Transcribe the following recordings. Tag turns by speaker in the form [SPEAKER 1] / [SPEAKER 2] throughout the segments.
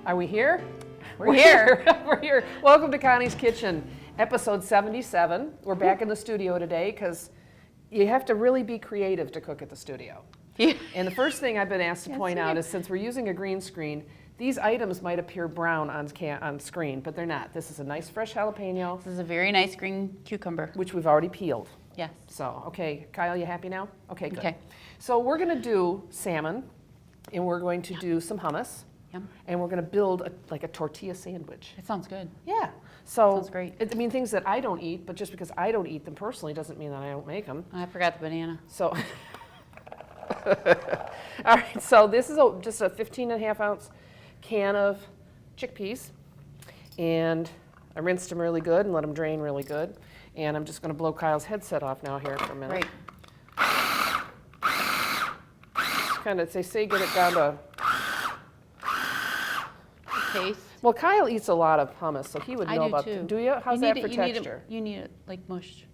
[SPEAKER 1] Are we here?
[SPEAKER 2] We're here.
[SPEAKER 1] We're here. Welcome to Connie's Kitchen, episode 77. We're back in the studio today because you have to really be creative to cook at the studio.
[SPEAKER 2] Yeah.
[SPEAKER 1] And the first thing I've been asked to point out is, since we're using a green screen, these items might appear brown on screen, but they're not. This is a nice fresh jalapeno.
[SPEAKER 2] This is a very nice green cucumber.
[SPEAKER 1] Which we've already peeled.
[SPEAKER 2] Yes.
[SPEAKER 1] So, okay, Kyle, you happy now? Okay, good.
[SPEAKER 2] Okay.
[SPEAKER 1] So we're going to do salmon, and we're going to do some hummus,
[SPEAKER 2] Yum.
[SPEAKER 1] and we're going to build like a tortilla sandwich.
[SPEAKER 2] That sounds good.
[SPEAKER 1] Yeah. So,
[SPEAKER 2] Sounds great.
[SPEAKER 1] I mean, things that I don't eat, but just because I don't eat them personally doesn't mean that I don't make them.
[SPEAKER 2] I forgot the banana.
[SPEAKER 1] So, all right, so this is just a 15.5 ounce can of chickpeas, and I rinsed them really good and let them drain really good. And I'm just going to blow Kyle's headset off now here for a minute.
[SPEAKER 2] Right.
[SPEAKER 1] Kind of, they say get it down to...
[SPEAKER 2] Taste.
[SPEAKER 1] Well, Kyle eats a lot of hummus, so he would know
[SPEAKER 2] I do
[SPEAKER 1] about
[SPEAKER 2] too.
[SPEAKER 1] it. Do you? How's that for texture?
[SPEAKER 2] You need it like mushed.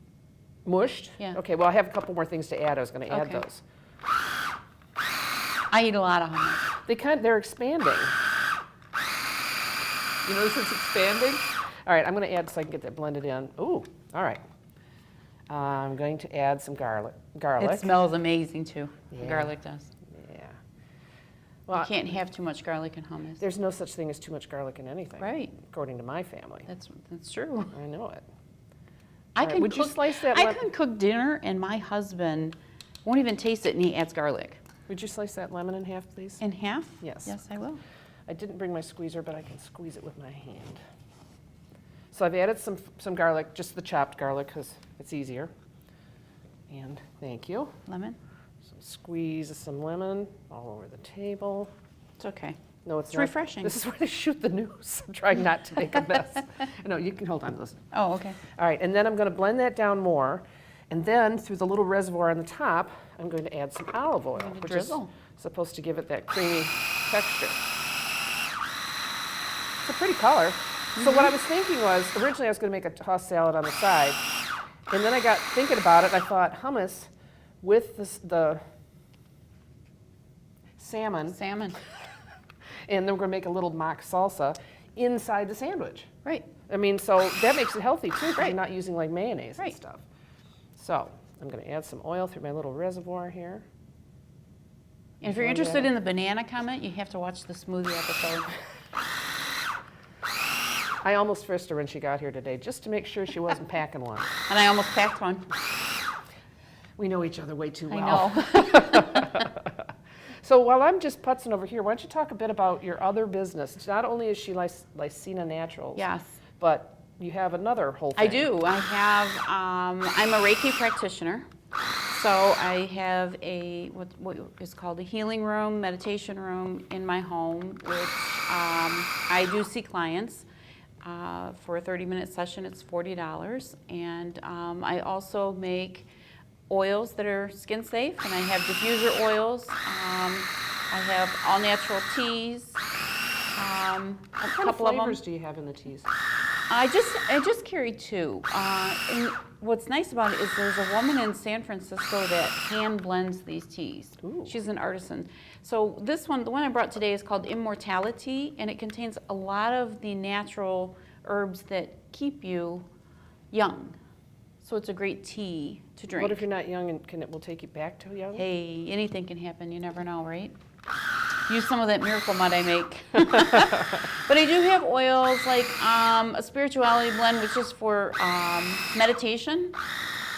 [SPEAKER 1] Mushed?
[SPEAKER 2] Yeah.
[SPEAKER 1] Okay, well, I have a couple more things to add. I was going to add
[SPEAKER 2] Okay.
[SPEAKER 1] those.
[SPEAKER 2] I eat a lot of hummus.
[SPEAKER 1] They're expanding. You notice it's expanding? All right, I'm going to add so I can get that blended in. Ooh, all right. I'm going to add some garlic.
[SPEAKER 2] It smells amazing too.
[SPEAKER 1] Yeah.
[SPEAKER 2] The garlic does.
[SPEAKER 1] Yeah.
[SPEAKER 2] You
[SPEAKER 1] Well,
[SPEAKER 2] can't have too much garlic in hummus.
[SPEAKER 1] there's no such thing as too much garlic in anything.
[SPEAKER 2] Right.
[SPEAKER 1] According to my family.
[SPEAKER 2] That's true.
[SPEAKER 1] I know it.
[SPEAKER 2] I
[SPEAKER 1] All right,
[SPEAKER 2] can
[SPEAKER 1] would you
[SPEAKER 2] cook,
[SPEAKER 1] slice that
[SPEAKER 2] I
[SPEAKER 1] lemon?
[SPEAKER 2] can cook dinner and my husband won't even taste it and he adds garlic.
[SPEAKER 1] Would you slice that lemon in half, please?
[SPEAKER 2] In half?
[SPEAKER 1] Yes.
[SPEAKER 2] Yes, I will.
[SPEAKER 1] I didn't bring my squeezer, but I can squeeze it with my hand. So I've added some garlic, just the chopped garlic, because it's easier. And thank you.
[SPEAKER 2] Lemon?
[SPEAKER 1] Some squeeze of some lemon all over the table.
[SPEAKER 2] It's okay.
[SPEAKER 1] No, it's
[SPEAKER 2] It's
[SPEAKER 1] not.
[SPEAKER 2] refreshing.
[SPEAKER 1] This is where they shoot the news. I'm trying not to make a mess. No, you can hold on to this.
[SPEAKER 2] Oh, okay.
[SPEAKER 1] All right, and then I'm going to blend that down more. And then through the little reservoir on the top, I'm going to add some olive oil,
[SPEAKER 2] gonna
[SPEAKER 1] which
[SPEAKER 2] drizzle.
[SPEAKER 1] is supposed to give it that creamy texture. It's a pretty color. So what I was thinking was, originally I was going to make a tossed salad on the side. And then I got thinking about it, and I thought hummus with the salmon,
[SPEAKER 2] Salmon.
[SPEAKER 1] and then we're going to make a little mock salsa inside the sandwich.
[SPEAKER 2] Right.
[SPEAKER 1] I mean, so that makes it healthy too, because
[SPEAKER 2] Right.
[SPEAKER 1] you're not using like mayonnaise and
[SPEAKER 2] Right.
[SPEAKER 1] stuff. So I'm going to add some oil through my little reservoir here.
[SPEAKER 2] And if you're interested in the banana comment, you have to watch the smoothie episode.
[SPEAKER 1] I almost frisked her when she got here today, just to make sure she wasn't packing one.
[SPEAKER 2] And I almost packed one.
[SPEAKER 1] We know each other way too well.
[SPEAKER 2] I know.
[SPEAKER 1] So while I'm just putzing over here, why don't you talk a bit about your other business? Not only is she Lysina Naturals,
[SPEAKER 2] Yes.
[SPEAKER 1] but you have another whole thing.
[SPEAKER 2] I do. I have, I'm a Reiki practitioner. So I have what is called a healing room, meditation room in my home, which I do see clients. For a 30-minute session, it's $40. And I also make oils that are skin safe, and I have diffuser oils. I have all natural teas.
[SPEAKER 1] What kind of flavors do you have in the teas?
[SPEAKER 2] I just carry two. And what's nice about it is there's a woman in San Francisco that hand blends these teas.
[SPEAKER 1] Ooh.
[SPEAKER 2] She's an artisan. So this one, the one I brought today, is called Immortality, and it contains a lot of the natural herbs that keep you young. So it's a great tea to drink.
[SPEAKER 1] What if you're not young and it will take you back to young?
[SPEAKER 2] Hey, anything can happen. You never know, right? Use some of that miracle mud I make. But I do have oils like a spirituality blend, which is for meditation,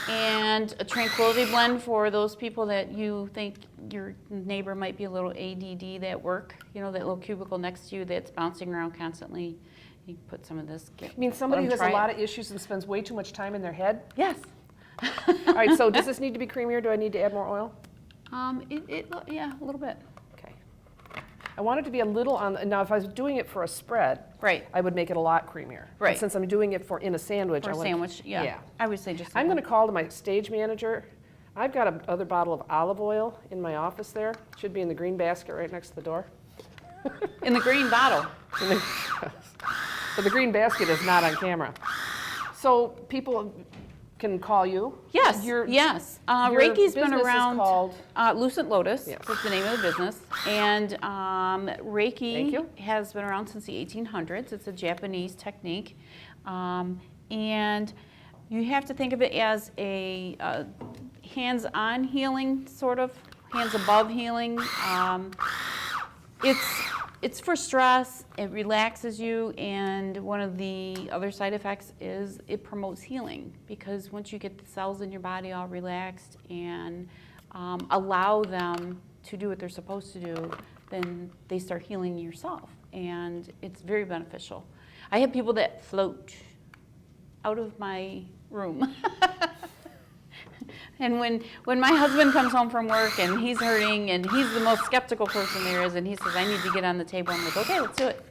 [SPEAKER 2] and a tranquility blend for those people that you think your neighbor might be a little ADD at work. You know, that little cubicle next to you that's bouncing around constantly. You can put some of this.
[SPEAKER 1] I mean, somebody who has a lot of issues and spends way too much time in their head?
[SPEAKER 2] Yes.
[SPEAKER 1] All right, so does this need to be creamier? Do I need to add more oil?
[SPEAKER 2] Yeah, a little bit.
[SPEAKER 1] Okay. I want it to be a little on, now if I was doing it for a spread,
[SPEAKER 2] Right.
[SPEAKER 1] I would make it a lot creamier. But
[SPEAKER 2] Right.
[SPEAKER 1] since I'm doing it in a sandwich,
[SPEAKER 2] For
[SPEAKER 1] I
[SPEAKER 2] a
[SPEAKER 1] want
[SPEAKER 2] sandwich, yeah. I would say just.
[SPEAKER 1] I'm going to call to my stage manager. I've got another bottle of olive oil in my office there. It should be in the green basket right next to the door.
[SPEAKER 2] In the green bottle.
[SPEAKER 1] But the green basket is not on camera. So people can call you.
[SPEAKER 2] Yes,
[SPEAKER 1] Your-
[SPEAKER 2] yes.
[SPEAKER 1] your
[SPEAKER 2] Reiki's been
[SPEAKER 1] business is
[SPEAKER 2] around.
[SPEAKER 1] called?
[SPEAKER 2] Lucent Lotus
[SPEAKER 1] Yes.
[SPEAKER 2] is the name of the business. And
[SPEAKER 1] Thank
[SPEAKER 2] Reiki
[SPEAKER 1] you.
[SPEAKER 2] has been around since the 1800s. It's a Japanese technique. And you have to think of it as a hands-on healing, sort of, hands above healing. It's for stress, it relaxes you, and one of the other side effects is it promotes healing, because once you get the cells in your body all relaxed and allow them to do what they're supposed to do, then they start healing yourself, and it's very beneficial. I have people that float out of my room. And when my husband comes home from work and he's hurting and he's the most skeptical person there is, and he says, I need to get on the table, I'm like, okay, let's do it.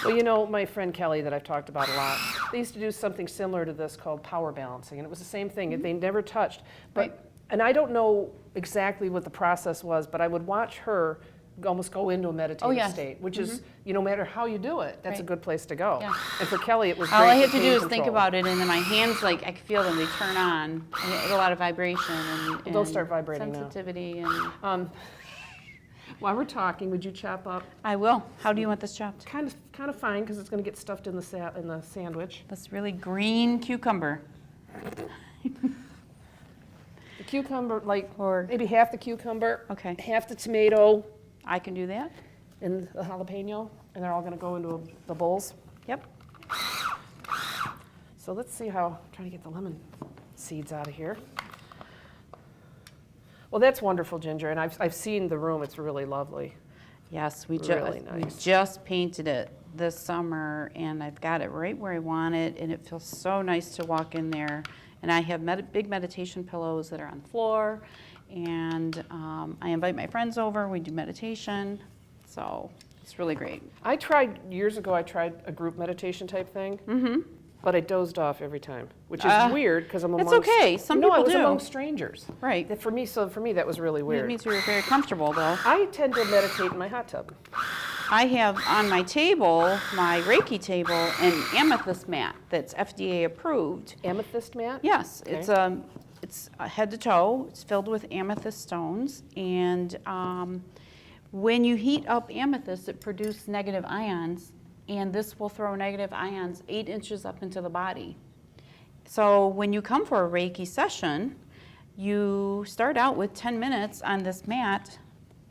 [SPEAKER 1] Well, you know, my friend Kelly that I've talked about a lot, they used to do something similar to this called power balancing, and it was the same thing. They never touched. But,
[SPEAKER 2] Right.
[SPEAKER 1] and I don't know exactly what the process was, but I would watch her almost go into a meditative
[SPEAKER 2] yes.
[SPEAKER 1] state, which is, you know, no matter how you do it, that's a
[SPEAKER 2] Right.
[SPEAKER 1] good place to go.
[SPEAKER 2] Yeah.
[SPEAKER 1] And for Kelly, it was
[SPEAKER 2] All
[SPEAKER 1] great
[SPEAKER 2] I have
[SPEAKER 1] for
[SPEAKER 2] to do
[SPEAKER 1] pain
[SPEAKER 2] is think
[SPEAKER 1] control.
[SPEAKER 2] about it, and then my hands, like, I can feel them, they turn on. I get a lot of vibration and,
[SPEAKER 1] Don't start vibrating now.
[SPEAKER 2] sensitivity. And
[SPEAKER 1] While we're talking, would you chop up
[SPEAKER 2] I will. How do you want this chopped?
[SPEAKER 1] kind of fine because it's going to get stuffed in the sandwich.
[SPEAKER 2] This really green cucumber.
[SPEAKER 1] The cucumber, like
[SPEAKER 2] Or-
[SPEAKER 1] maybe half the cucumber,
[SPEAKER 2] Okay.
[SPEAKER 1] half the tomato,
[SPEAKER 2] I can do that.
[SPEAKER 1] and the jalapeno, and they're all going to go into the bowls.
[SPEAKER 2] Yep.
[SPEAKER 1] So let's see how, I'm trying to get the lemon seeds out of here. Well, that's wonderful, Ginger, and I've seen the room. It's really lovely.
[SPEAKER 2] Yes, we
[SPEAKER 1] Really nice.
[SPEAKER 2] just painted it this summer, and I've got it right where I want it, and it feels so nice to walk in there. And I have big meditation pillows that are on the floor, and I invite my friends over. We do meditation, so it's really great.
[SPEAKER 1] Years ago, I tried a group meditation type thing, but I dozed off every time, which is weird because I'm amongst...
[SPEAKER 2] It's okay. Some
[SPEAKER 1] no, I
[SPEAKER 2] people
[SPEAKER 1] was
[SPEAKER 2] do.
[SPEAKER 1] among strangers.
[SPEAKER 2] Right.
[SPEAKER 1] For me, that was really
[SPEAKER 2] It
[SPEAKER 1] weird.
[SPEAKER 2] means you're very comfortable, though.
[SPEAKER 1] I tend to meditate in my hot tub.
[SPEAKER 2] I have on my table, my Reiki table, an amethyst mat that's FDA approved.
[SPEAKER 1] Amethyst mat?
[SPEAKER 2] Yes,
[SPEAKER 1] Okay.
[SPEAKER 2] it's head to toe. It's filled with amethyst stones, and when you heat up amethyst, it produces negative ions, and this will throw negative ions 8 inches up into the body. So when you come for a Reiki session, you start out with 10 minutes on this mat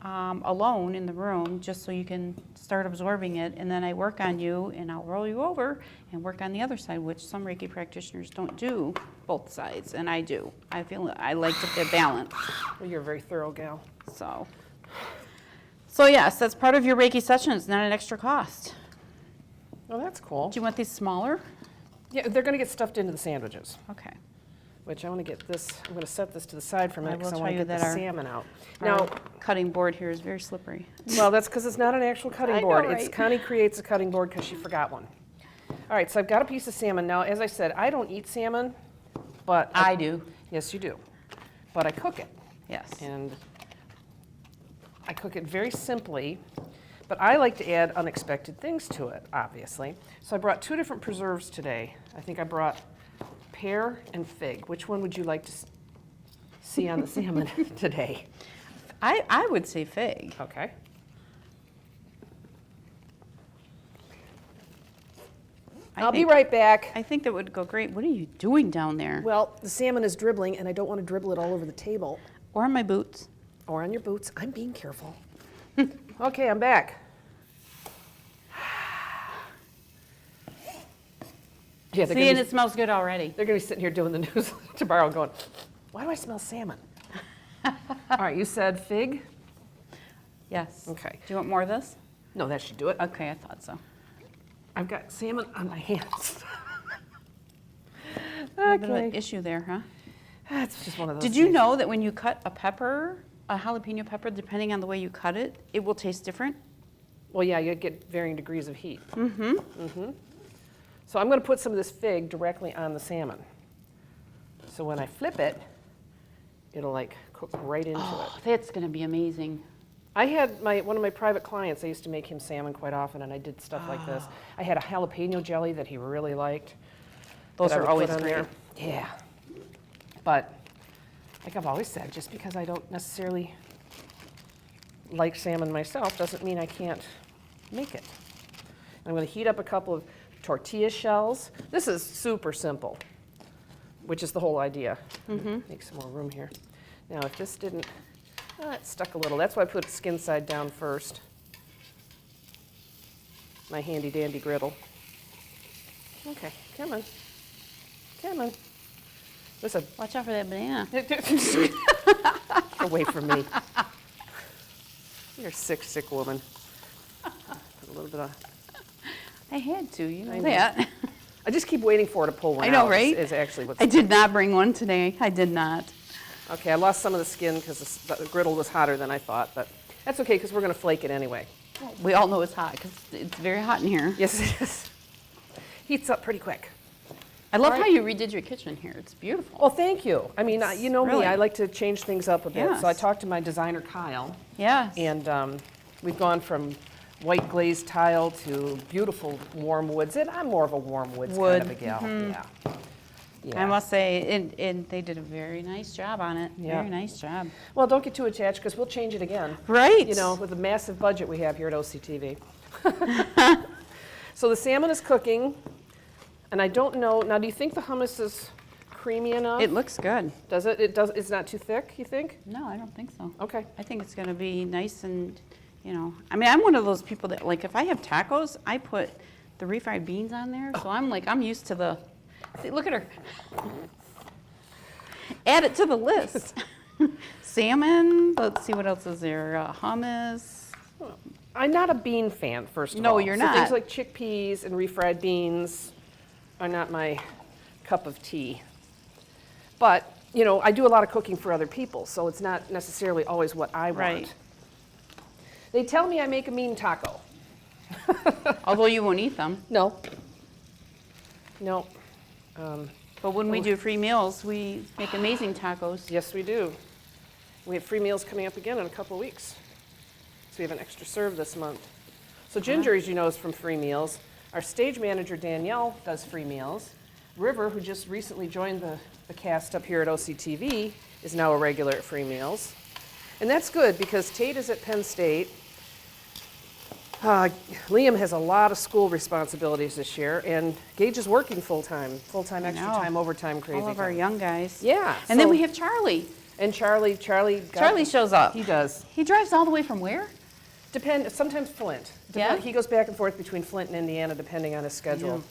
[SPEAKER 2] alone in the room, just so you can start absorbing it, and then I work on you, and I'll roll you over and work on the other side, which some Reiki practitioners don't do both sides, and I do. I feel I like to get balance.
[SPEAKER 1] Well, you're a very thorough gal.
[SPEAKER 2] So yes, that's part of your Reiki session. It's not an extra cost.
[SPEAKER 1] Oh, that's cool.
[SPEAKER 2] Do you want these smaller?
[SPEAKER 1] Yeah, they're going to get stuffed into the sandwiches,
[SPEAKER 2] Okay.
[SPEAKER 1] which I want to get this, I'm going to set this to the side for a minute
[SPEAKER 2] I will
[SPEAKER 1] because I
[SPEAKER 2] tell
[SPEAKER 1] want to
[SPEAKER 2] you
[SPEAKER 1] get
[SPEAKER 2] that
[SPEAKER 1] the
[SPEAKER 2] our-
[SPEAKER 1] salmon out.
[SPEAKER 2] Our
[SPEAKER 1] Now,
[SPEAKER 2] cutting board here is very slippery.
[SPEAKER 1] well, that's because it's not an actual cutting
[SPEAKER 2] I know,
[SPEAKER 1] board.
[SPEAKER 2] right?
[SPEAKER 1] It's Connie creates a cutting board because she forgot one. All right, so I've got a piece of salmon. Now, as I said, I don't eat salmon, but...
[SPEAKER 2] I do.
[SPEAKER 1] Yes, you do. But I cook it.
[SPEAKER 2] Yes.
[SPEAKER 1] And I cook it very simply, but I like to add unexpected things to it, obviously. So I brought 2 different preserves today. I think I brought pear and fig. Which one would you like to see on the salmon today?
[SPEAKER 2] I would say fig.
[SPEAKER 1] Okay. I'll be right back.
[SPEAKER 2] I think that would go great. What are you doing down there?
[SPEAKER 1] Well, the salmon is dribbling, and I don't want to dribble it all over the table
[SPEAKER 2] Or on my boots.
[SPEAKER 1] or on your boots. I'm being careful. Okay, I'm back. Yeah, they're
[SPEAKER 2] See,
[SPEAKER 1] gonna
[SPEAKER 2] and
[SPEAKER 1] be,
[SPEAKER 2] it smells good already.
[SPEAKER 1] they're gonna be sitting here doing the news tomorrow going, why do I smell salmon? All right, you said fig?
[SPEAKER 2] Yes.
[SPEAKER 1] Okay.
[SPEAKER 2] Do you want more of this?
[SPEAKER 1] No, that should do it.
[SPEAKER 2] Okay, I thought so.
[SPEAKER 1] I've got salmon on my hands.
[SPEAKER 2] A bit of an
[SPEAKER 1] Okay.
[SPEAKER 2] issue there, huh?
[SPEAKER 1] That's just one of those
[SPEAKER 2] Did you
[SPEAKER 1] things.
[SPEAKER 2] know that when you cut a pepper, a jalapeno pepper, depending on the way you cut it, it will taste different?
[SPEAKER 1] Well, yeah, you get varying degrees of heat. Mm-hmm. So I'm going to put some of this fig directly on the salmon. So when I flip it, it'll like cook right into
[SPEAKER 2] Oh,
[SPEAKER 1] it.
[SPEAKER 2] that's going to be amazing.
[SPEAKER 1] I had one of my private clients, I used to make him salmon quite often, and I did stuff like this. I had a jalapeno jelly that he really liked.
[SPEAKER 2] Those
[SPEAKER 1] that I
[SPEAKER 2] are
[SPEAKER 1] would
[SPEAKER 2] always
[SPEAKER 1] put on
[SPEAKER 2] great.
[SPEAKER 1] there. Yeah. But like I've always said, just because I don't necessarily like salmon myself doesn't mean I can't make it. I'm going to heat up a couple of tortilla shells. This is super simple, which is the whole idea. Make some more room here. Now, if this didn't, it stuck a little. That's why I put the skin side down first. My handy dandy griddle. Okay, come on. Come on. Listen.
[SPEAKER 2] Watch out for that banana.
[SPEAKER 1] Away from me. You're a sick, sick woman. Put a little bit of.
[SPEAKER 2] I had to, you know
[SPEAKER 1] I know.
[SPEAKER 2] that.
[SPEAKER 1] I just keep waiting for her to pull one out.
[SPEAKER 2] I know, right?
[SPEAKER 1] Is actually what's.
[SPEAKER 2] I did not bring one today. I did not.
[SPEAKER 1] Okay, I lost some of the skin because the griddle was hotter than I thought, but that's okay because we're going to flake it anyway.
[SPEAKER 2] We all know it's hot because it's very hot in here.
[SPEAKER 1] Yes, it is. Heats up pretty quick.
[SPEAKER 2] I love
[SPEAKER 1] All right.
[SPEAKER 2] how you redid your kitchen here. It's beautiful.
[SPEAKER 1] Well, thank you. I mean, you know
[SPEAKER 2] Really?
[SPEAKER 1] me, I like to change things up a bit.
[SPEAKER 2] Yes.
[SPEAKER 1] So I talked to my designer, Kyle,
[SPEAKER 2] Yes.
[SPEAKER 1] and we've gone from white glazed tile to beautiful warm woods. And I'm more of a warm woods kind of a gal. Yeah.
[SPEAKER 2] I must say, and they did a very nice job on it.
[SPEAKER 1] Yeah.
[SPEAKER 2] Very nice job.
[SPEAKER 1] Well, don't get too attached because we'll change it again.
[SPEAKER 2] Right.
[SPEAKER 1] You know, with the massive budget we have here at OCTV. So the salmon is cooking, and I don't know, now do you think the hummus is creamy enough?
[SPEAKER 2] It looks good.
[SPEAKER 1] Does it? It does. It's not too thick, you think?
[SPEAKER 2] No, I don't think so.
[SPEAKER 1] Okay.
[SPEAKER 2] I think it's going to be nice and, you know, I mean, I'm one of those people that, like, if I have tacos, I put the refried beans on there. So I'm used to the, see, look at her. Add it to the list. Salmon, let's see what else is there. Hummus.
[SPEAKER 1] I'm not a bean fan, first of
[SPEAKER 2] No,
[SPEAKER 1] all.
[SPEAKER 2] you're
[SPEAKER 1] So
[SPEAKER 2] not.
[SPEAKER 1] things like chickpeas and refried beans are not my cup of tea. But, you know, I do a lot of cooking for other people, so it's not necessarily always what I want.
[SPEAKER 2] Right.
[SPEAKER 1] They tell me I make a mean taco.
[SPEAKER 2] Although you won't eat them.
[SPEAKER 1] No. No.
[SPEAKER 2] But when we do free meals, we make amazing tacos.
[SPEAKER 1] Yes, we do. We have free meals coming up again in a couple of weeks. So we have an extra serve this month. So Ginger, as you know, is from Free Meals. Our stage manager, Danielle, does free meals. River, who just recently joined the cast up here at OCTV, is now a regular at Free Meals. And that's good because Tate is at Penn State. Liam has a lot of school responsibilities this year, and Gage is working full-time, extra
[SPEAKER 2] know.
[SPEAKER 1] time, overtime, crazy
[SPEAKER 2] All of our
[SPEAKER 1] time.
[SPEAKER 2] young guys.
[SPEAKER 1] Yeah.
[SPEAKER 2] And then
[SPEAKER 1] so-
[SPEAKER 2] we have Charlie.
[SPEAKER 1] And Charlie
[SPEAKER 2] Charlie shows up.
[SPEAKER 1] He does.
[SPEAKER 2] He drives all the way from where?
[SPEAKER 1] Sometimes Flint.
[SPEAKER 2] Yeah?
[SPEAKER 1] He goes back and forth between Flint and Indiana depending on his schedule.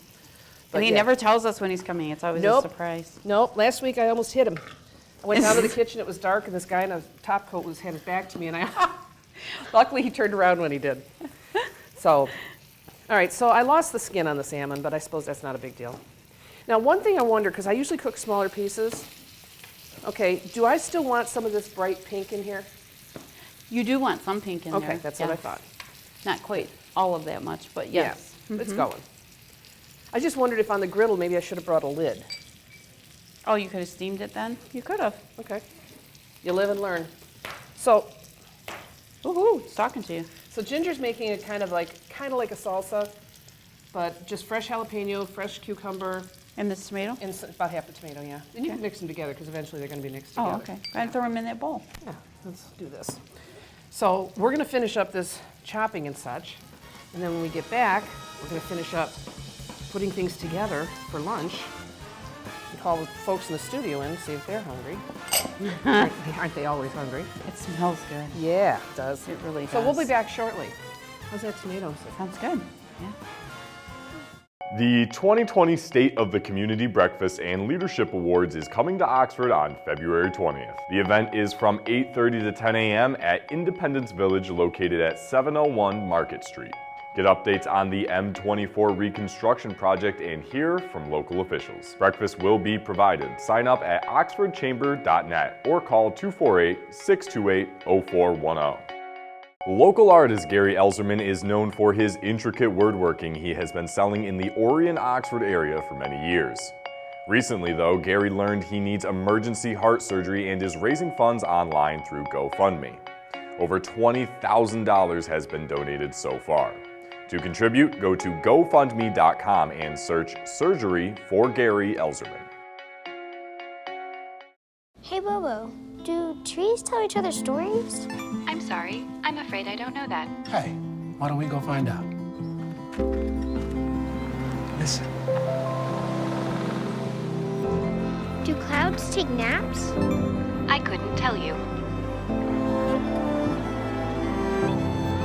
[SPEAKER 1] But
[SPEAKER 2] And he
[SPEAKER 1] yeah.
[SPEAKER 2] never tells us when he's coming. It's always
[SPEAKER 1] Nope.
[SPEAKER 2] a surprise.
[SPEAKER 1] Nope, last week I almost hit him. I went down to the kitchen, it was dark, and this guy in a top coat was headed back to me, and luckily he turned around when he did. So, all right, so I lost the skin on the salmon, but I suppose that's not a big deal. Now, one thing I wonder, because I usually cook smaller pieces, okay, do I still want some of this bright pink in here?
[SPEAKER 2] You do want some pink in there.
[SPEAKER 1] Okay, that's what I thought.
[SPEAKER 2] Not quite all of that much, but yes.
[SPEAKER 1] Yeah, it's going. I just wondered if on the griddle, maybe I should have brought a lid.
[SPEAKER 2] Oh, you could have steamed it then? You could have.
[SPEAKER 1] Okay. You live and learn. So,
[SPEAKER 2] Woohoo, it's talking to you.
[SPEAKER 1] so Ginger's making it kind of like a salsa, but just fresh jalapeno, fresh cucumber,
[SPEAKER 2] And this tomato?
[SPEAKER 1] and about half a tomato, yeah. And you can mix them together because eventually they're going to be mixed together.
[SPEAKER 2] Oh, okay. Go ahead and throw them in that bowl.
[SPEAKER 1] Yeah, let's do this. So we're going to finish up this chopping and such, and then when we get back, we're going to finish up putting things together for lunch. And call the folks in the studio in, see if they're hungry. Aren't they always hungry?
[SPEAKER 2] It smells good.
[SPEAKER 1] Yeah, it does.
[SPEAKER 2] It really does.
[SPEAKER 1] So we'll be back shortly. How's that tomato?
[SPEAKER 2] Sounds good. Yeah.
[SPEAKER 3] The 2020 State of the Community Breakfast and Leadership Awards is coming to Oxford on February 20th. The event is from 8:30 to 10 a.m. at Independence Village located at 701 Market Street. Get updates on the M24 reconstruction project and hear from local officials. Breakfast will be provided. Sign up at oxfordchamber.net or call 248-628-0410. Local artist Gary Elzerman is known for his intricate woodworking he has been selling in the Orion-Oxford area for many years. Recently, though, Gary learned he needs emergency heart surgery and is raising funds online through GoFundMe. Over $20,000 has been donated so far. To contribute, go to GoFundMe.com and search Surgery for Gary Elzerman.
[SPEAKER 4] Hey, Bobo, do trees tell each other stories?
[SPEAKER 5] I'm sorry. I'm afraid I don't know that.
[SPEAKER 6] Hey, why don't we go find out? Listen.
[SPEAKER 4] Do clouds take naps?
[SPEAKER 5] I couldn't tell you.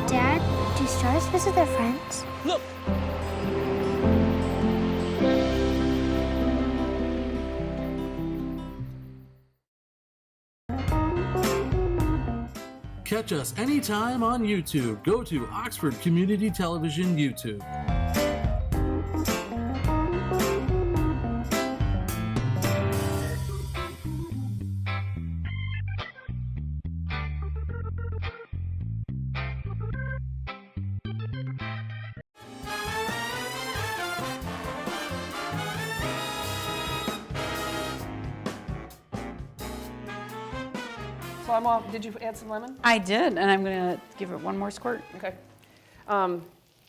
[SPEAKER 4] Dad, do stars visit their friends?
[SPEAKER 6] Look! Catch us anytime on YouTube. Go to Oxford Community Television YouTube.
[SPEAKER 1] So I'm all, did you add some lemon?
[SPEAKER 2] I did, and I'm gonna give it one more squirt.
[SPEAKER 1] Okay.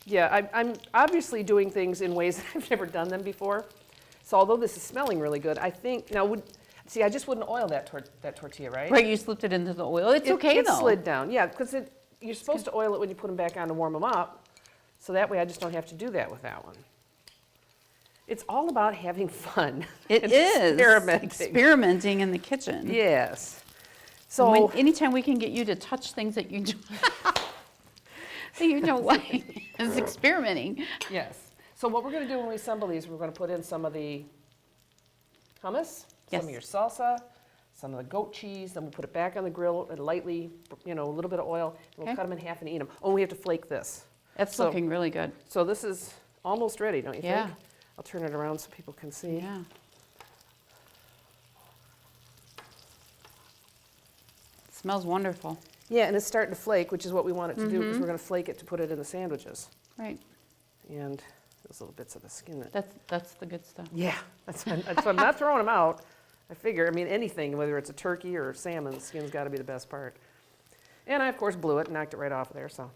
[SPEAKER 1] Yeah, I'm obviously doing things in ways that I've never done them before. So although this is smelling really good, I think, now see, I just wouldn't oil that tortilla, right?
[SPEAKER 2] Right, you slipped it into the oil. It's okay
[SPEAKER 1] It
[SPEAKER 2] though.
[SPEAKER 1] slid down, yeah, because you're supposed to oil it when you put them back on to warm them up. So that way I just don't have to do that with that one. It's all about having fun.
[SPEAKER 2] It
[SPEAKER 1] and
[SPEAKER 2] is
[SPEAKER 1] experimenting.
[SPEAKER 2] in the kitchen.
[SPEAKER 1] Yes. So
[SPEAKER 2] Anytime we can get you to touch things that you do, that you don't like, is experimenting.
[SPEAKER 1] yes. So what we're going to do when we assemble these, we're going to put in some of the hummus,
[SPEAKER 2] Yes.
[SPEAKER 1] some of your salsa, some of the goat cheese, then we'll put it back on the grill and lightly, a little bit of oil, and we'll
[SPEAKER 2] Okay.
[SPEAKER 1] cut them in half and eat them. Oh, we have to flake this.
[SPEAKER 2] That's
[SPEAKER 1] So-
[SPEAKER 2] looking really good.
[SPEAKER 1] So this is almost ready, don't you
[SPEAKER 2] Yeah.
[SPEAKER 1] think? I'll turn it around so people can see.
[SPEAKER 2] Yeah. It smells wonderful.
[SPEAKER 1] Yeah, and it's starting to flake, which is what we want it to do, because we're going to flake it to put it in the sandwiches.
[SPEAKER 2] Right.
[SPEAKER 1] And those little bits of the skin.
[SPEAKER 2] That's the good stuff.
[SPEAKER 1] Yeah, that's I'm not throwing them out. I figure, anything, whether it's a turkey or salmon, the skin's got to be the best part. And I, of course, blew it and knocked it right off of there, so.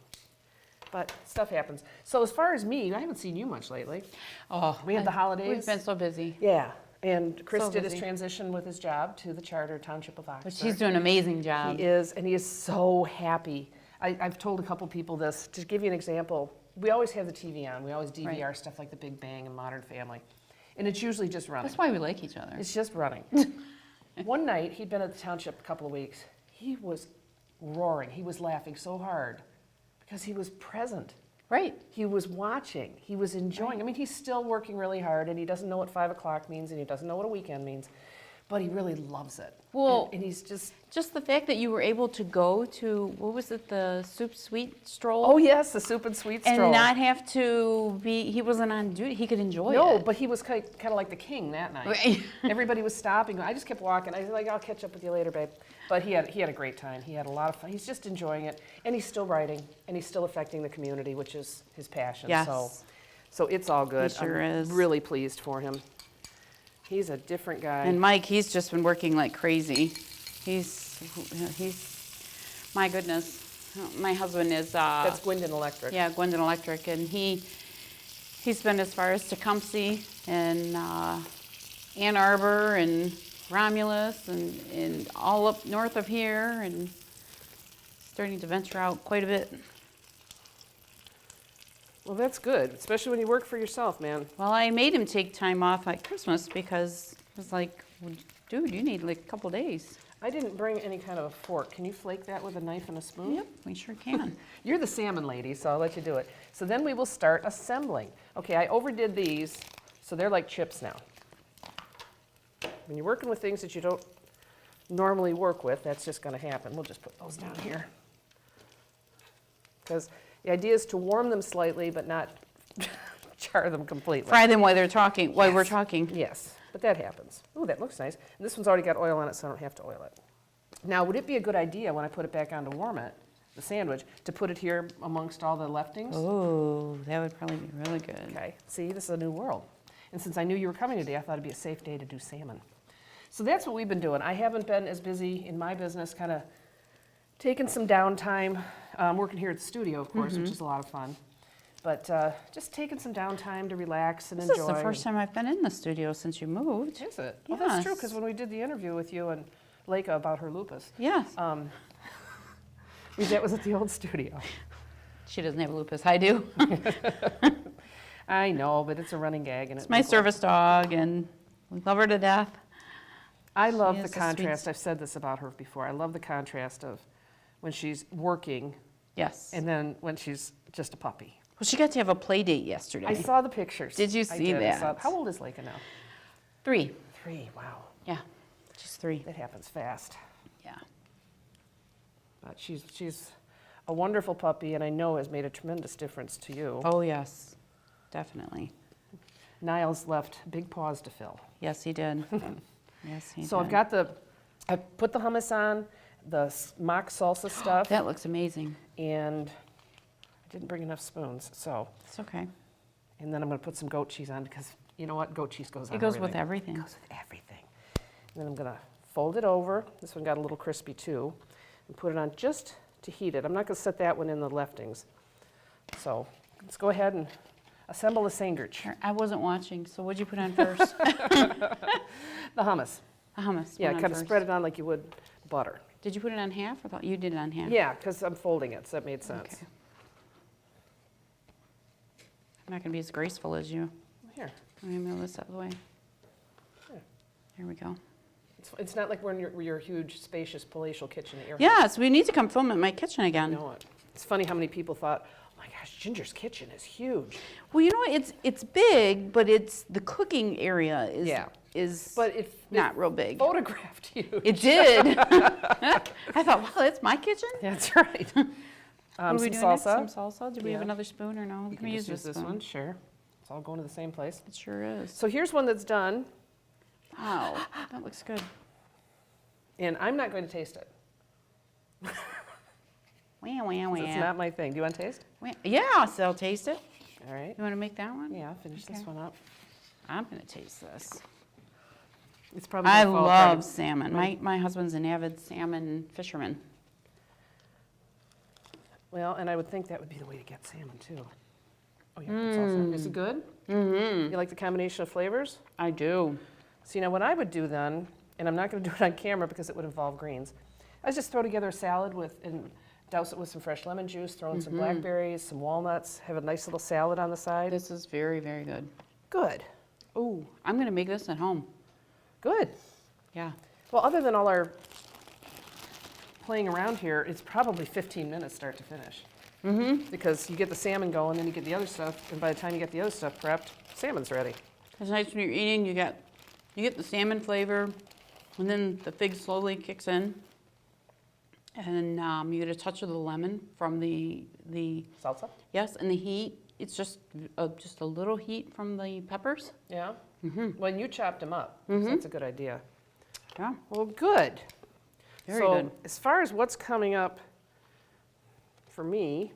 [SPEAKER 1] But stuff happens. So as far as me, I haven't seen you much lately.
[SPEAKER 2] Oh,
[SPEAKER 1] We had the holidays.
[SPEAKER 2] We've been so busy.
[SPEAKER 1] Yeah, and Chris
[SPEAKER 2] So
[SPEAKER 1] did his
[SPEAKER 2] busy.
[SPEAKER 1] transition with his job to the Charter Township of Oxford.
[SPEAKER 2] But she's doing an amazing job.
[SPEAKER 1] He is, and he is so happy. I've told a couple people this. To give you an example, we always have the TV on. We always DVR
[SPEAKER 2] Right.
[SPEAKER 1] stuff like The Big Bang and Modern Family. And it's usually just running.
[SPEAKER 2] That's why we like each other.
[SPEAKER 1] It's just running. One night, he'd been at the township a couple of weeks. He was roaring. He was laughing so hard because he was present.
[SPEAKER 2] Right.
[SPEAKER 1] He was watching. He was enjoying. He's still working really hard, and he doesn't know what 5 o'clock means, and he doesn't know what a weekend means, but he really loves it.
[SPEAKER 2] Well,
[SPEAKER 1] and he's just...
[SPEAKER 2] Just the fact that you were able to go to, what was it, the soup sweet stroll?
[SPEAKER 1] Oh, yes, the soup and sweet stroll.
[SPEAKER 2] And not have to be, he wasn't on duty, he could enjoy it.
[SPEAKER 1] No, but he was kind of like the king that night.
[SPEAKER 2] Right.
[SPEAKER 1] Everybody was stopping. I just kept walking. I was like, I'll catch up with you later, babe. But he had a great time. He had a lot of fun. He's just enjoying it. And he's still writing, and he's still affecting the community, which is his passion.
[SPEAKER 2] Yes.
[SPEAKER 1] So it's all good.
[SPEAKER 2] He sure
[SPEAKER 1] I'm
[SPEAKER 2] is.
[SPEAKER 1] really pleased for him. He's a different guy.
[SPEAKER 2] And Mike, he's just been working like crazy. He's, my goodness. My husband is,
[SPEAKER 1] That's Gwendon Electric.
[SPEAKER 2] yeah, Gwendon Electric, and he's been as far as Tecumseh and Ann Arbor and Romulus and all up north of here, and starting to venture out quite a bit.
[SPEAKER 1] Well, that's good, especially when you work for yourself, man.
[SPEAKER 2] Well, I made him take time off at Christmas because I was like, well, dude, you need like a couple days.
[SPEAKER 1] I didn't bring any kind of a fork. Can you flake that with a knife and a spoon?
[SPEAKER 2] Yep, we sure can.
[SPEAKER 1] You're the salmon lady, so I'll let you do it. So then we will start assembling. Okay, I overdid these, so they're like chips now. When you're working with things that you don't normally work with, that's just going to happen. We'll just put those down here. Because the idea is to warm them slightly, but not char them completely.
[SPEAKER 2] Fry them while they're talking, while we're talking.
[SPEAKER 1] Yes, but that happens. Ooh, that looks nice. And this one's already got oil on it, so I don't have to oil it. Now, would it be a good idea when I put it back on to warm it, the sandwich, to put it here amongst all the leftings?
[SPEAKER 2] Oh, that would probably be really good.
[SPEAKER 1] Okay, see, this is a new world. And since I knew you were coming today, I thought it'd be a safe day to do salmon. So that's what we've been doing. I haven't been as busy in my business, kind of taking some downtime. Working here at the studio, of course, which is a lot of fun. But just taking some downtime to relax and
[SPEAKER 2] This
[SPEAKER 1] enjoy.
[SPEAKER 2] is the first time I've been in the studio since you moved.
[SPEAKER 1] Is it? Well, that's true,
[SPEAKER 2] Yes.
[SPEAKER 1] because when we did the interview with you and Leica about her lupus.
[SPEAKER 2] Yes.
[SPEAKER 1] That was at the old studio.
[SPEAKER 2] She doesn't have lupus. I do.
[SPEAKER 1] I know, but it's a running gag. And
[SPEAKER 2] It's my service dog, and we love her to death.
[SPEAKER 1] I love
[SPEAKER 2] She
[SPEAKER 1] the
[SPEAKER 2] is the
[SPEAKER 1] contrast.
[SPEAKER 2] sweet-
[SPEAKER 1] I've said this about her before. I love the contrast of when she's working
[SPEAKER 2] Yes.
[SPEAKER 1] and then when she's just a puppy.
[SPEAKER 2] Well, she got to have a play date yesterday.
[SPEAKER 1] I saw the pictures.
[SPEAKER 2] Did you
[SPEAKER 1] I
[SPEAKER 2] see
[SPEAKER 1] did. I saw-
[SPEAKER 2] that?
[SPEAKER 1] How old is Leica now?
[SPEAKER 2] 3.
[SPEAKER 1] 3. Wow.
[SPEAKER 2] Yeah, she's 3.
[SPEAKER 1] That happens fast.
[SPEAKER 2] Yeah.
[SPEAKER 1] But she's a wonderful puppy, and I know has made a tremendous difference to you.
[SPEAKER 2] Oh, yes, definitely.
[SPEAKER 1] Niles left big paws to fill.
[SPEAKER 2] Yes, he did. Yes, he
[SPEAKER 1] So
[SPEAKER 2] did.
[SPEAKER 1] I've got I put the hummus on, the mock salsa stuff,
[SPEAKER 2] That looks amazing.
[SPEAKER 1] and I didn't bring enough spoons, so.
[SPEAKER 2] It's okay.
[SPEAKER 1] And then I'm gonna put some goat cheese on, because you know what, goat cheese goes on
[SPEAKER 2] It goes with
[SPEAKER 1] everything.
[SPEAKER 2] everything.
[SPEAKER 1] It goes with everything. And then I'm gonna fold it over, this one got a little crispy too, and put it on just to heat it. I'm not gonna set that one in the leftings. So let's go ahead and assemble the sandwich.
[SPEAKER 2] I wasn't watching, so what'd you put on first?
[SPEAKER 1] The hummus.
[SPEAKER 2] The hummus.
[SPEAKER 1] Yeah,
[SPEAKER 2] went on
[SPEAKER 1] kind of
[SPEAKER 2] first.
[SPEAKER 1] spread it on like you would butter.
[SPEAKER 2] Did you put it on half? I thought you did it on half.
[SPEAKER 1] Yeah, because I'm folding it, so that made sense.
[SPEAKER 2] Okay. I'm not going to be as graceful as you.
[SPEAKER 1] Here.
[SPEAKER 2] Let me move this out of the way.
[SPEAKER 1] There.
[SPEAKER 2] There we go.
[SPEAKER 1] It's not like we're in your huge, spacious, palatial kitchen at your house.
[SPEAKER 2] Yes, we need to come film at my kitchen
[SPEAKER 1] You
[SPEAKER 2] again.
[SPEAKER 1] know it. It's funny how many people thought, oh my gosh, Ginger's kitchen is huge.
[SPEAKER 2] Well, you know what? It's big, but it's the cooking area is
[SPEAKER 1] Yeah.
[SPEAKER 2] is
[SPEAKER 1] But it
[SPEAKER 2] not real big.
[SPEAKER 1] photographed huge.
[SPEAKER 2] It did. I thought, wow, that's my kitchen.
[SPEAKER 1] That's right.
[SPEAKER 2] What are we
[SPEAKER 1] Some
[SPEAKER 2] doing
[SPEAKER 1] salsa.
[SPEAKER 2] next? Some salsa. Did we have
[SPEAKER 1] Yeah.
[SPEAKER 2] another spoon or no?
[SPEAKER 1] You
[SPEAKER 2] Can
[SPEAKER 1] can
[SPEAKER 2] we
[SPEAKER 1] just
[SPEAKER 2] use
[SPEAKER 1] use this
[SPEAKER 2] spoon?
[SPEAKER 1] one, sure. It's all going to the same place.
[SPEAKER 2] It sure is.
[SPEAKER 1] So here's one that's done,
[SPEAKER 2] Wow, that looks good.
[SPEAKER 1] and I'm not going to taste it.
[SPEAKER 2] Wah, wah, wah.
[SPEAKER 1] It's not my thing. Do you want to taste?
[SPEAKER 2] Wah. Yeah, so I'll taste it.
[SPEAKER 1] All right.
[SPEAKER 2] You want to make that one?
[SPEAKER 1] Yeah, finish this
[SPEAKER 2] Okay.
[SPEAKER 1] one up.
[SPEAKER 2] I'm going to taste this.
[SPEAKER 1] It's probably
[SPEAKER 2] I
[SPEAKER 1] gonna fall
[SPEAKER 2] love
[SPEAKER 1] apart.
[SPEAKER 2] salmon. My husband's an avid salmon fisherman.
[SPEAKER 1] Well, and I would think that would be the way to get salmon too. Oh yeah, it's also. Is it good?
[SPEAKER 2] Mm-hmm.
[SPEAKER 1] You like the combination of flavors?
[SPEAKER 2] I do.
[SPEAKER 1] So, you know, what I would do then, and I'm not going to do it on camera because it would involve greens, I just throw together a salad and douse it with some fresh lemon juice, throw in some blackberries, some walnuts, have a nice little salad on the side.
[SPEAKER 2] This is very, very good.
[SPEAKER 1] Good,
[SPEAKER 2] Oh, I'm going to make this at home.
[SPEAKER 1] good.
[SPEAKER 2] Yeah.
[SPEAKER 1] Well, other than all our playing around here, it's probably 15 minutes start to finish. Mm-hmm. Because you get the salmon going, then you get the other stuff, and by the time you get the other stuff prepped, salmon's ready.
[SPEAKER 2] It's nice when you're eating, you get the salmon flavor, and then the fig slowly kicks in. And you get a touch of the lemon from the
[SPEAKER 1] Salsa?
[SPEAKER 2] yes, and the heat. It's just a little heat from the peppers.
[SPEAKER 1] Yeah? When you chopped them up, so that's a good idea.
[SPEAKER 2] Yeah.
[SPEAKER 1] Well, good.
[SPEAKER 2] Very
[SPEAKER 1] so,
[SPEAKER 2] good.
[SPEAKER 1] as far as what's coming up for me,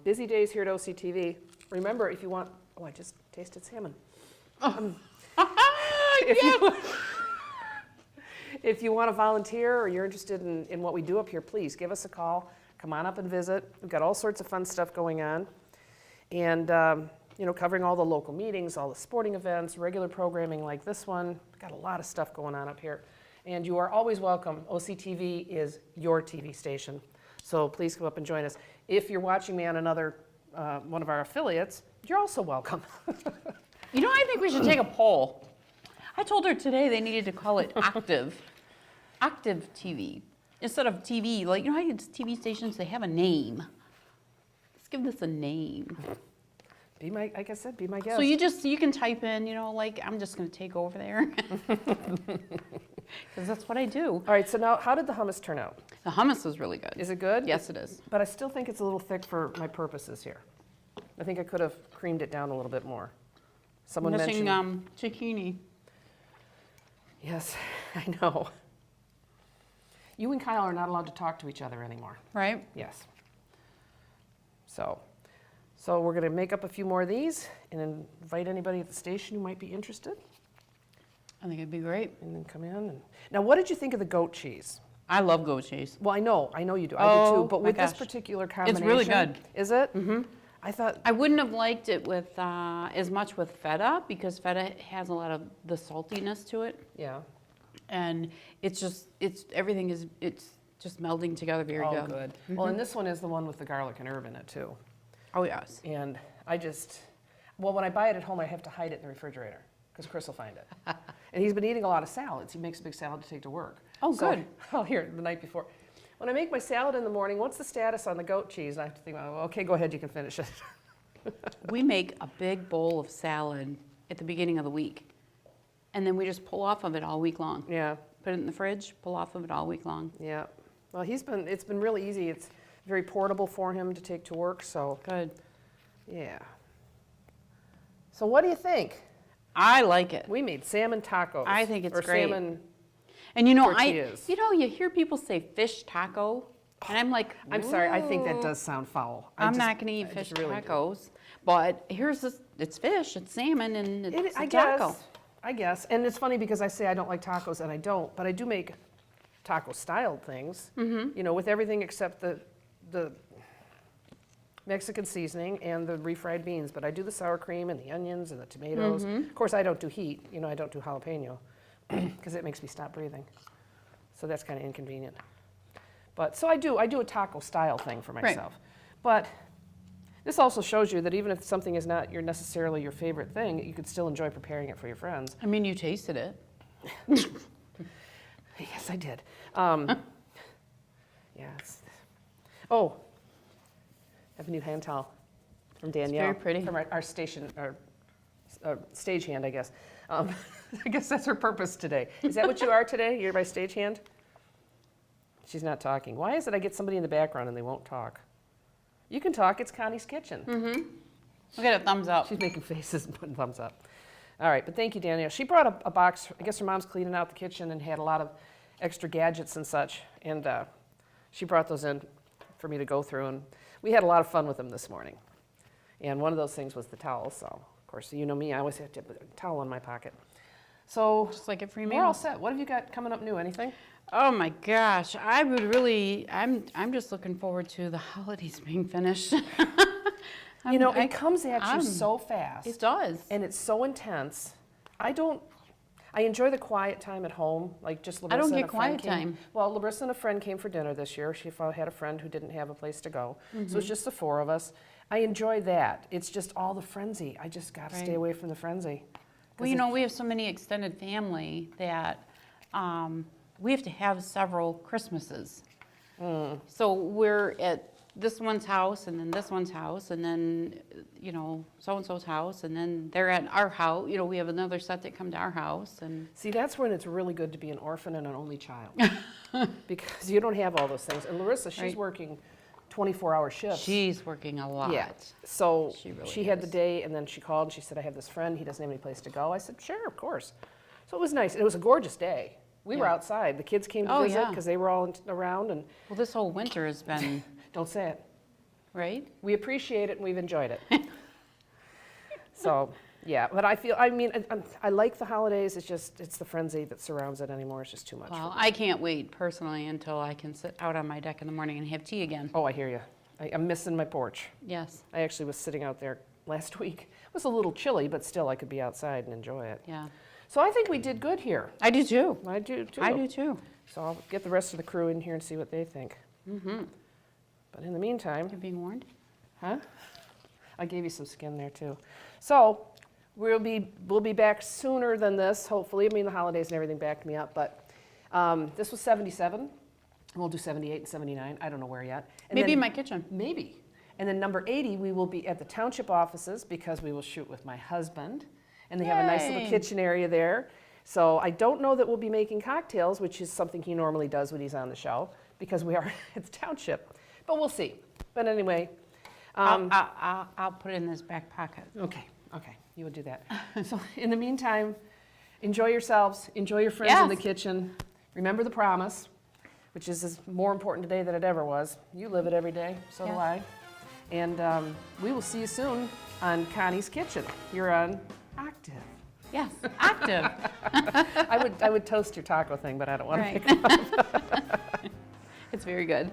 [SPEAKER 1] busy days here at OCTV. Remember, if you want, I just tasted salmon. If you want to volunteer or you're interested in what we do up here, please give us a call. Come on up and visit. We've got all sorts of fun stuff going on. And, you know, covering all the local meetings, all the sporting events, regular programming like this one. We've got a lot of stuff going on up here. And you are always welcome. OCTV is your TV station. So please come up and join us. If you're watching me on another one of our affiliates, you're also welcome.
[SPEAKER 2] You know, I think we should take a poll. I told her today they needed to call it Octave TV. Instead of TV, like, you know how TV stations, they have a name. Let's give this a name.
[SPEAKER 1] Be my, like I said, be my guest.
[SPEAKER 2] So you can type in, you know, like, I'm just going to take over there. Because that's what I do.
[SPEAKER 1] All right, so now how did the hummus turn out?
[SPEAKER 2] The hummus is really good.
[SPEAKER 1] Is it good?
[SPEAKER 2] Yes, it is.
[SPEAKER 1] But I still think it's a little thick for my purposes here. I think I could have creamed it down a little bit more. Someone
[SPEAKER 2] Missing
[SPEAKER 1] mentioned.
[SPEAKER 2] zucchini.
[SPEAKER 1] Yes, I know. You and Kyle are not allowed to talk to each other anymore.
[SPEAKER 2] Right?
[SPEAKER 1] Yes. So we're going to make up a few more of these and invite anybody at the station who might be interested,
[SPEAKER 2] I think it'd be great.
[SPEAKER 1] and then come in. And now, what did you think of the goat cheese?
[SPEAKER 2] I love goat cheese.
[SPEAKER 1] Well, I know you do. I do
[SPEAKER 2] Oh,
[SPEAKER 1] too. But
[SPEAKER 2] my
[SPEAKER 1] with this
[SPEAKER 2] gosh.
[SPEAKER 1] particular
[SPEAKER 2] It's
[SPEAKER 1] combination,
[SPEAKER 2] really good.
[SPEAKER 1] Is it? Mm-hmm. I thought.
[SPEAKER 2] I wouldn't have liked it with as much with feta because feta has a lot of the saltiness to it.
[SPEAKER 1] Yeah.
[SPEAKER 2] And it's just melding together very
[SPEAKER 1] Oh,
[SPEAKER 2] good.
[SPEAKER 1] good. Well, and this one is the one with the garlic and herb in it too.
[SPEAKER 2] Oh, yes.
[SPEAKER 1] And when I buy it at home, I have to hide it in the refrigerator because Chris will find it. And he's been eating a lot of salads. He makes a big salad to take to work.
[SPEAKER 2] Oh,
[SPEAKER 1] So-
[SPEAKER 2] good.
[SPEAKER 1] Oh, here, the night before. When I make my salad in the morning, what's the status on the goat cheese? And I have to think, well, okay, go ahead, you can finish it.
[SPEAKER 2] We make a big bowl of salad at the beginning of the week, and then we just pull off of it all week long.
[SPEAKER 1] Yeah,
[SPEAKER 2] Put it in the fridge, pull off of it all week long.
[SPEAKER 1] yeah. Well, it's been really easy. It's very portable for him to take to work, so
[SPEAKER 2] Good.
[SPEAKER 1] yeah. So what do you think?
[SPEAKER 2] I like it.
[SPEAKER 1] We made salmon tacos.
[SPEAKER 2] I think it's
[SPEAKER 1] or
[SPEAKER 2] great.
[SPEAKER 1] Salmon.
[SPEAKER 2] And you know,
[SPEAKER 1] Tortillas.
[SPEAKER 2] you hear people say fish taco, and I'm like,
[SPEAKER 1] I'm sorry, I think that
[SPEAKER 2] "Ooh,
[SPEAKER 1] does sound foul.
[SPEAKER 2] I'm not going to eat
[SPEAKER 1] I
[SPEAKER 2] fish
[SPEAKER 1] just really do.
[SPEAKER 2] tacos. But here's this, it's fish, it's salmon, and it's
[SPEAKER 1] I
[SPEAKER 2] a taco.
[SPEAKER 1] guess. I guess. And it's funny because I say I don't like tacos, and I don't, but I do make taco-styled things, with everything except the Mexican seasoning and the refried beans. But I do the sour cream and the onions and the tomatoes. Of course, I don't do heat. I don't do jalapeno because it makes me stop breathing. So that's kind of inconvenient. But so I do a taco-style thing for myself. But this also shows you that even if something is not necessarily your favorite thing, you could still enjoy preparing it for your friends.
[SPEAKER 2] I mean, you tasted it.
[SPEAKER 1] Yes, I did. Yes. Oh, I have a new hand towel from Danielle.
[SPEAKER 2] very pretty.
[SPEAKER 1] From our station, our stagehand, I guess. I guess that's her purpose today. Is that what you are today? You're my stagehand? She's not talking. Why is it I get somebody in the background and they won't talk? You can talk. It's Connie's Kitchen.
[SPEAKER 2] Look at it, thumbs up.
[SPEAKER 1] She's making faces and putting thumbs up. All right, but thank you, Danielle. She brought a box. I guess her mom's cleaning out the kitchen and had a lot of extra gadgets and such, and she brought those in for me to go through, and we had a lot of fun with them this morning. And one of those things was the towel, so of course, you know me, I always have to put a towel in my pocket. So
[SPEAKER 2] Just like a free
[SPEAKER 1] we're all
[SPEAKER 2] meal.
[SPEAKER 1] set. What have you got coming up new? Anything?
[SPEAKER 2] Oh my gosh, I'm just looking forward to the holidays being finished.
[SPEAKER 1] It comes at you
[SPEAKER 2] I'm-
[SPEAKER 1] so fast.
[SPEAKER 2] It does.
[SPEAKER 1] And it's so intense. I enjoy the quiet time at home, like just Larissa
[SPEAKER 2] I don't
[SPEAKER 1] and
[SPEAKER 2] get
[SPEAKER 1] a friend
[SPEAKER 2] quiet
[SPEAKER 1] came.
[SPEAKER 2] time.
[SPEAKER 1] Well, Larissa and a friend came for dinner this year. She had a friend who didn't have a place to go. So it's just the four of us. I enjoy that. It's just all the frenzy. I just got to stay
[SPEAKER 2] Right.
[SPEAKER 1] away from the frenzy.
[SPEAKER 2] Well, we have so many extended family that we have to have several Christmases. So we're at this one's house, and then this one's house, and then, so-and-so's house, and then they're at our house. We have another set that come to our house. And
[SPEAKER 1] See, that's when it's really good to be an orphan and an only child. Because you don't have all those things. And Larissa, she's
[SPEAKER 2] Right.
[SPEAKER 1] working 24-hour shifts.
[SPEAKER 2] she's working a lot.
[SPEAKER 1] Yeah. So
[SPEAKER 2] She really
[SPEAKER 1] she had the
[SPEAKER 2] is.
[SPEAKER 1] day, and then she called and she said, I have this friend. He doesn't have any place to go. I said, sure, of course. So it was nice. And it was a gorgeous day. We were
[SPEAKER 2] Yeah.
[SPEAKER 1] outside. The kids came to
[SPEAKER 2] Oh,
[SPEAKER 1] visit
[SPEAKER 2] yeah.
[SPEAKER 1] because they were all around. And
[SPEAKER 2] Well, this whole winter has been,
[SPEAKER 1] don't say it.
[SPEAKER 2] right?
[SPEAKER 1] We appreciate it and we've enjoyed it. So, yeah. But I like the holidays. It's the frenzy that surrounds it anymore. It's just too much.
[SPEAKER 2] Well, I can't wait personally until I can sit out on my deck in the morning and have tea again.
[SPEAKER 1] Oh, I hear you. I'm missing my porch.
[SPEAKER 2] Yes,
[SPEAKER 1] I actually was sitting out there last week. It was a little chilly, but still I could be outside and enjoy it.
[SPEAKER 2] yeah.
[SPEAKER 1] So I think we did good here.
[SPEAKER 2] I do too.
[SPEAKER 1] I do too.
[SPEAKER 2] I do too.
[SPEAKER 1] So I'll get the rest of the crew in here and see what they think. But in the meantime,
[SPEAKER 2] You're being warned?
[SPEAKER 1] huh? I gave you some skin there too. So we'll be back sooner than this, hopefully. I mean, the holidays and everything backed me up, but this was 77. We'll do 78 and 79. I don't know where yet. And
[SPEAKER 2] Maybe
[SPEAKER 1] then-
[SPEAKER 2] in my kitchen.
[SPEAKER 1] Maybe. And then number 80, we will be at the township offices because we will shoot with my husband. And they have a nice little
[SPEAKER 2] Yay.
[SPEAKER 1] kitchen area there. So I don't know that we'll be making cocktails, which is something he normally does when he's on the show, because we are at the township. But we'll see. But anyway.
[SPEAKER 2] I'll put it in this back pocket.
[SPEAKER 1] Okay, you would do that. So in the meantime, enjoy yourselves, enjoy your friends in the
[SPEAKER 2] Yes.
[SPEAKER 1] kitchen. Remember the promise, which is more important today than it ever was. You live it every day, so do
[SPEAKER 2] Yes.
[SPEAKER 1] I. And we will see you soon on Connie's Kitchen. You're on Octave.
[SPEAKER 2] Yes, active.
[SPEAKER 1] I would toast your taco thing, but I don't want to
[SPEAKER 2] Right.
[SPEAKER 1] pick it up.
[SPEAKER 2] It's very good.